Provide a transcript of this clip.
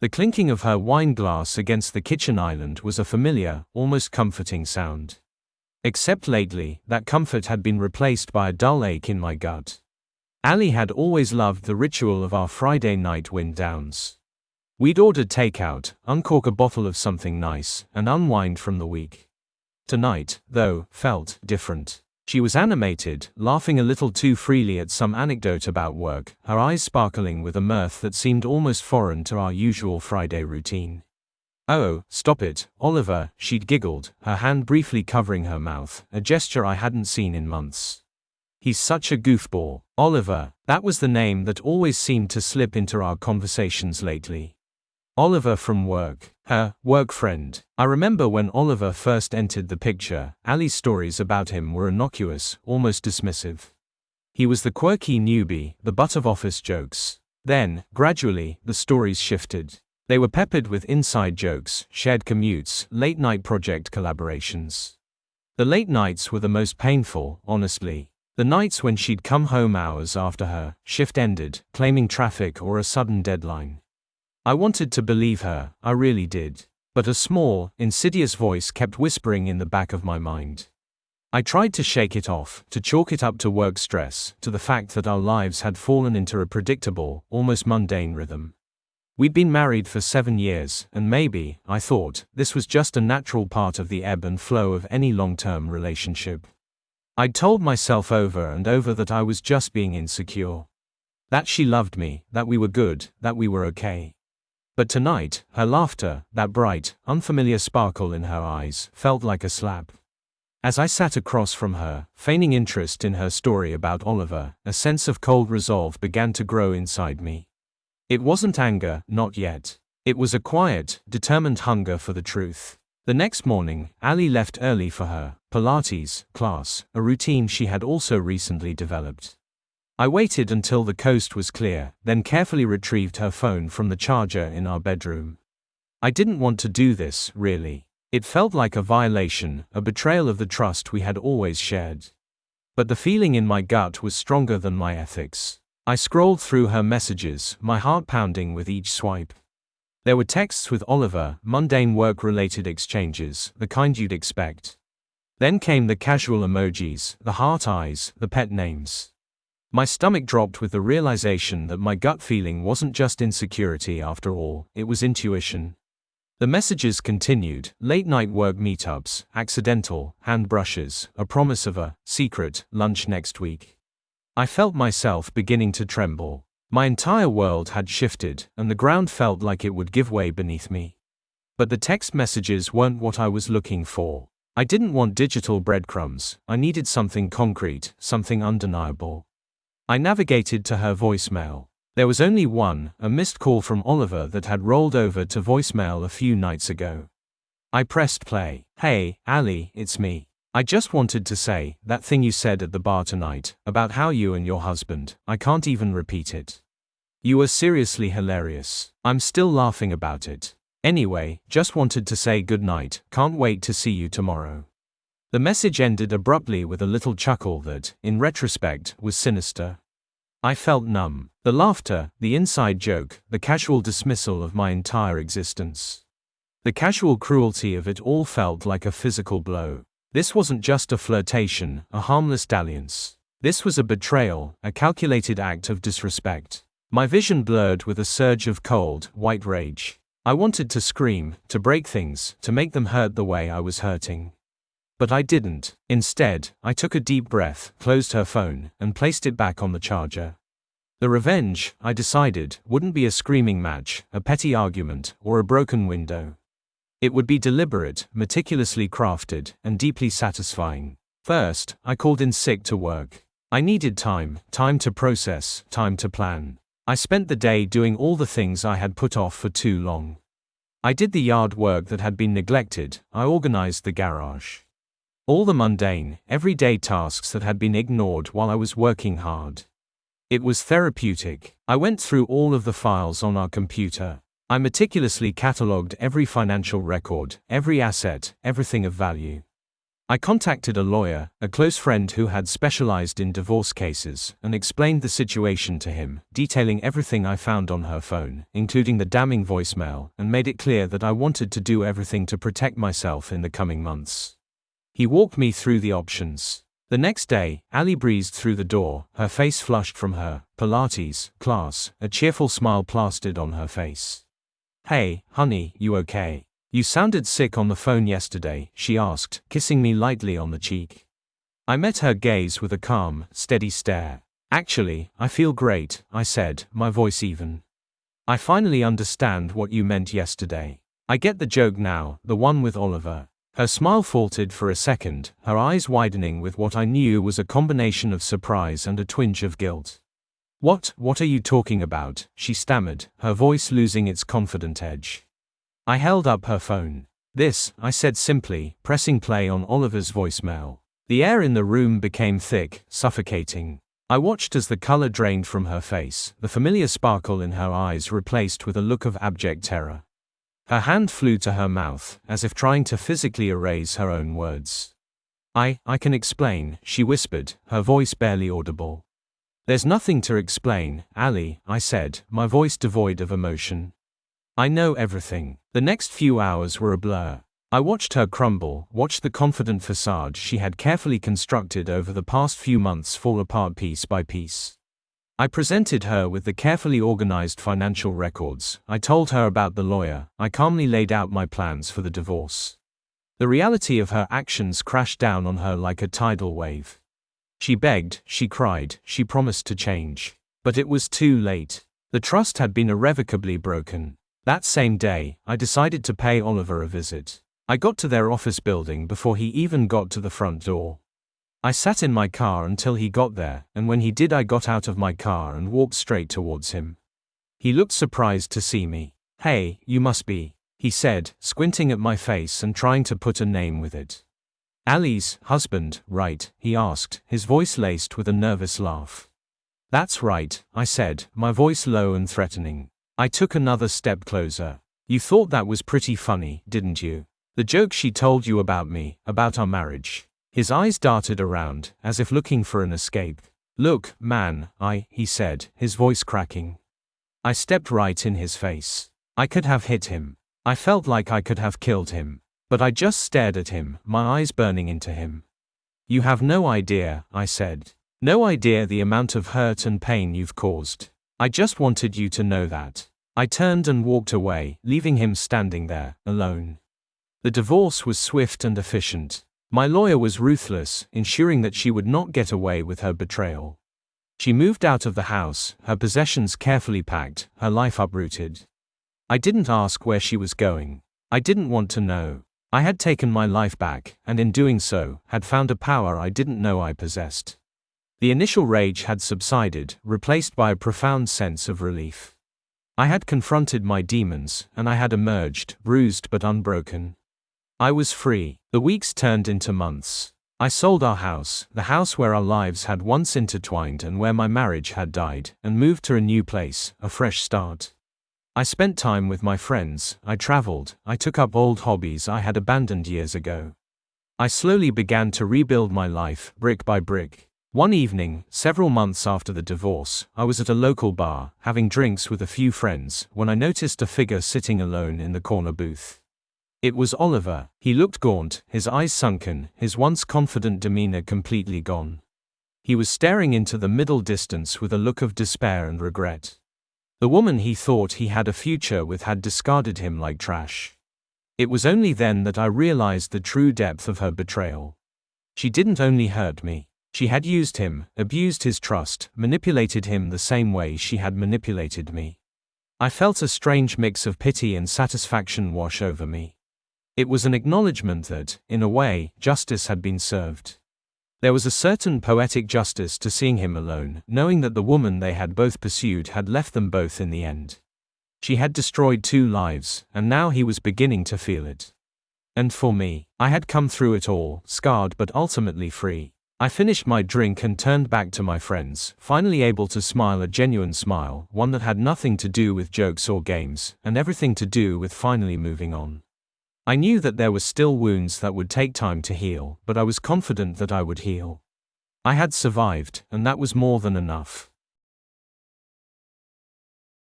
The clinking of her wine glass against the kitchen island was a familiar, almost comforting sound. Except lately, that comfort had been replaced by a dull ache in my gut. Ali had always loved the ritual of our Friday night wind downs. We'd order takeout, uncork a bottle of something nice, and unwind from the week. Tonight, though, felt different. She was animated, laughing a little too freely at some anecdote about work, her eyes sparkling with a mirth that seemed almost foreign to our usual Friday routine. "Oh, stop it, Oliver," she'd giggled, her hand briefly covering her mouth, a gesture I hadn't seen in months. "He's such a goofball." Oliver, that was the name that always seemed to slip into our conversations lately. Oliver from work, her work friend. I remember when Oliver first entered the picture, Ali's stories about him were innocuous, almost dismissive. He was the quirky newbie, the butt of office jokes. Then, gradually, the stories shifted. They were peppered with inside jokes, shared commutes, late-night project collaborations. The late nights were the most painful, honestly. The nights when she'd come home hours after her shift ended, claiming traffic or a sudden deadline. I wanted to believe her, I really did. But a small, insidious voice kept whispering in the back of my mind. I tried to shake it off, to chalk it up to work stress, to the fact that our lives had fallen into a predictable, almost mundane rhythm. We'd been married for 7 years, and maybe, I thought, this was just a natural part of the ebb and flow of any long-term relationship. I'd told myself over and over that I was just being insecure. That she loved me, that we were good, that we were okay. But tonight, her laughter, that bright, unfamiliar sparkle in her eyes, felt like a slap. As I sat across from her, feigning interest in her story about Oliver, a sense of cold resolve began to grow inside me. It wasn't anger, not yet. It was a quiet, determined hunger for the truth. The next morning, Ali left early for her Pilates class, a routine she had also recently developed. I waited until the coast was clear, then carefully retrieved her phone from the charger in our bedroom. I didn't want to do this, really. It felt like a violation, a betrayal of the trust we had always shared. But the feeling in my gut was stronger than my ethics. I scrolled through her messages, my heart pounding with each swipe. There were texts with Oliver, mundane work-related exchanges, the kind you'd expect. Then came the casual emojis, the heart eyes, the pet names. My stomach dropped with the realization that my gut feeling wasn't just insecurity after all, it was intuition. The messages continued, late-night work meetups, accidental hand brushes, a promise of a secret lunch next week. I felt myself beginning to tremble. My entire world had shifted, and the ground felt like it would give way beneath me. But the text messages weren't what I was looking for. I didn't want digital breadcrumbs, I needed something concrete, something undeniable. I navigated to her voicemail. There was only one, a missed call from Oliver that had rolled over to voicemail a few nights ago. I pressed play. "Hey, Ali, it's me. I just wanted to say, that thing you said at the bar tonight, about how you and your husband, I can't even repeat it. You were seriously hilarious. I'm still laughing about it. Anyway, just wanted to say good night, can't wait to see you tomorrow." The message ended abruptly with a little chuckle that, in retrospect, was sinister. I felt numb. The laughter, the inside joke, the casual dismissal of my entire existence. The casual cruelty of it all felt like a physical blow. This wasn't just a flirtation, a harmless dalliance. This was a betrayal, a calculated act of disrespect. My vision blurred with a surge of cold, white rage. I wanted to scream, to break things, to make them hurt the way I was hurting. But I didn't. Instead, I took a deep breath, closed her phone, and placed it back on the charger. The revenge, I decided, wouldn't be a screaming match, a petty argument, or a broken window. It would be deliberate, meticulously crafted, and deeply satisfying. First, I called in sick to work. I needed time to process, time to plan. I spent the day doing all the things I had put off for too long. I did the yard work that had been neglected, I organized the garage. All the mundane, everyday tasks that had been ignored while I was working hard. It was therapeutic. I went through all of the files on our computer. I meticulously catalogued every financial record, every asset, everything of value. I contacted a lawyer, a close friend who had specialized in divorce cases, and explained the situation to him, detailing everything I found on her phone, including the damning voicemail, and made it clear that I wanted to do everything to protect myself in the coming months. He walked me through the options. The next day, Ali breezed through the door, her face flushed from her Pilates class, a cheerful smile plastered on her face. "Hey, honey, you okay? You sounded sick on the phone yesterday," she asked, kissing me lightly on the cheek. I met her gaze with a calm, steady stare. "Actually, I feel great," I said, my voice even. "I finally understand what you meant yesterday. I get the joke now, the one with Oliver." Her smile faltered for a second, her eyes widening with what I knew was a combination of surprise and a twinge of guilt. What are you talking about?" she stammered, her voice losing its confident edge. I held up her phone. "This," I said simply, pressing play on Oliver's voicemail. The air in the room became thick, suffocating. I watched as the color drained from her face, the familiar sparkle in her eyes replaced with a look of abject terror. Her hand flew to her mouth, as if trying to physically erase her own words. I can explain," she whispered, her voice barely audible. "There's nothing to explain, Ali," I said, my voice devoid of emotion. "I know everything." The next few hours were a blur. I watched her crumble, watched the confident facade she had carefully constructed over the past few months fall apart piece by piece. I presented her with the carefully organized financial records, I told her about the lawyer, I calmly laid out my plans for the divorce. The reality of her actions crashed down on her like a tidal wave. She begged, she cried, she promised to change. But it was too late. The trust had been irrevocably broken. That same day, I decided to pay Oliver a visit. I got to their office building before he even got to the front door. I sat in my car until he got there, and when he did I got out of my car and walked straight towards him. He looked surprised to see me. "Hey, you must be," he said, squinting at my face and trying to put a name with it. "Ali's husband, right?" he asked, his voice laced with a nervous laugh. "That's right," I said, my voice low and threatening. I took another step closer. "You thought that was pretty funny, didn't you? The joke she told you about me, about our marriage." His eyes darted around, as if looking for an escape. "Look, man, he said, his voice cracking. I stepped right in his face. I could have hit him. I felt like I could have killed him. But I just stared at him, my eyes burning into him. "You have no idea," I said. "No idea the amount of hurt and pain you've caused. I just wanted you to know that." I turned and walked away, leaving him standing there, alone. The divorce was swift and efficient. My lawyer was ruthless, ensuring that she would not get away with her betrayal. She moved out of the house, her possessions carefully packed, her life uprooted. I didn't ask where she was going. I didn't want to know. I had taken my life back, and in doing so, had found a power I didn't know I possessed. The initial rage had subsided, replaced by a profound sense of relief. I had confronted my demons, and I had emerged, bruised but unbroken. I was free. The weeks turned into months. I sold our house, the house where our lives had once intertwined and where my marriage had died, and moved to a new place, a fresh start. I spent time with my friends, I traveled, I took up old hobbies I had abandoned years ago. I slowly began to rebuild my life, brick by brick. One evening, several months after the divorce, I was at a local bar, having drinks with a few friends, when I noticed a figure sitting alone in the corner booth. It was Oliver. He looked gaunt, his eyes sunken, his once confident demeanor completely gone. He was staring into the middle distance with a look of despair and regret. The woman he thought he had a future with had discarded him like trash. It was only then that I realized the true depth of her betrayal. She didn't only hurt me. She had used him, abused his trust, manipulated him the same way she had manipulated me. I felt a strange mix of pity and satisfaction wash over me. It was an acknowledgement that, in a way, justice had been served. There was a certain poetic justice to seeing him alone, knowing that the woman they had both pursued had left them both in the end. She had destroyed 2 lives, and now he was beginning to feel it. And for me, I had come through it all, scarred but ultimately free. I finished my drink and turned back to my friends, finally able to smile a genuine smile, one that had nothing to do with jokes or games, and everything to do with finally moving on. I knew that there were still wounds that would take time to heal, but I was confident that I would heal. I had survived, and that was more than enough.